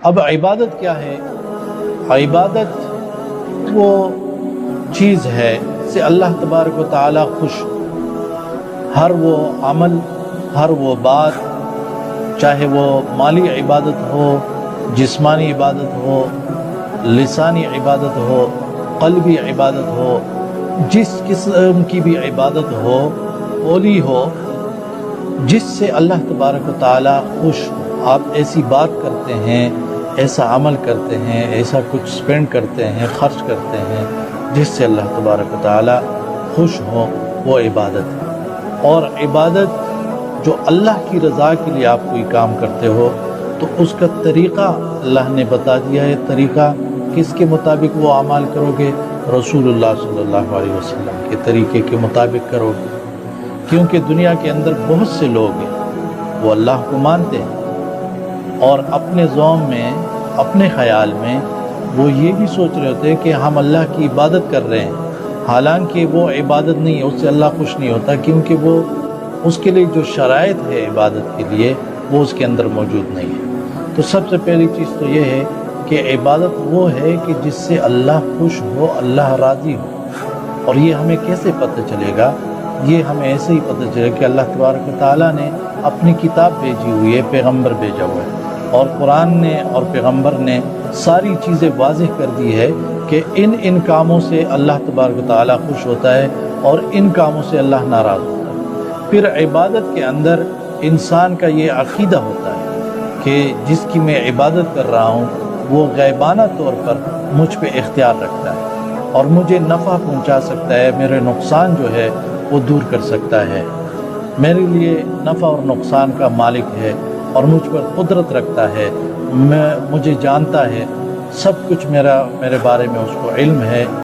اب عبادت کیا ہے؟ عبادت وہ چیز ہے سے اللہ تبارک و تعالی خوش، ہر وہ عمل، ہر وہ بات، چاہے وہ مالی عبادت ہو، جسمانی عبادت ہو، لسانی عبادت ہو، قلبی عبادت ہو، جس قسم کی بھی عبادت ہو، اولی ہو، جس سے اللہ تبارک و تعالی خوش ہو۔ آپ ایسی بات کرتے ہیں، ایسا عمل کرتے ہیں، ایسا کچھ سپینڈ کرتے ہیں، خرچ کرتے ہیں جس سے اللہ تبارک و تعالی خوش ہو، وہ عبادت ہے۔ اور عبادت جو اللہ کی رضا کے لیے آپ کوئی کام کرتے ہو تو اس کا طریقہ اللہ نے بتا دیا ہے۔ طریقہ کس کے مطابق وہ اعمال کرو گے؟ رسول اللہ صلی اللہ علیہ وسلم کے طریقے کے مطابق کرو گے، کیونکہ دنیا کے اندر بہت سے لوگ ہیں وہ اللہ کو مانتے ہیں اور اپنے ذوم میں، اپنے خیال میں وہ یہ بھی سوچ رہے ہوتے ہیں کہ ہم اللہ کی عبادت کر رہے ہیں، حالانکہ وہ عبادت نہیں ہے، اس سے اللہ خوش نہیں ہوتا، کیونکہ وہ اس کے لیے جو شرائط ہے عبادت کے لیے وہ اس کے اندر موجود نہیں ہے۔ تو سب سے پہلی چیز تو یہ ہے کہ عبادت وہ ہے کہ جس سے اللہ خوش ہو، اللہ راضی ہو۔ اور یہ ہمیں کیسے پتہ چلے گا؟ یہ ہمیں ایسے ہی پتہ چلے کہ اللہ تبارک و تعالیٰ نے اپنی کتاب بھیجی ہوئی ہے، پیغمبر بھیجا ہوا ہے، اور قرآن نے اور پیغمبر نے ساری چیزیں واضح کر دی ہے کہ ان کاموں سے اللہ تبارک و تعالیٰ خوش ہوتا ہے اور ان کاموں سے اللہ ناراض ہوتا ہے۔ پھر عبادت کے اندر انسان کا یہ عقیدہ ہوتا ہے کہ جس کی میں عبادت کر رہا ہوں وہ غیبانہ طور پر مجھ پہ اختیار رکھتا ہے اور مجھے نفع پہنچا سکتا ہے، میرے نقصان جو ہے وہ دور کر سکتا ہے، میرے لیے نفع اور نقصان کا مالک ہے اور مجھ پر قدرت رکھتا ہے، مجھے جانتا ہے، سب کچھ میرے بارے میں اس کو علم ہے۔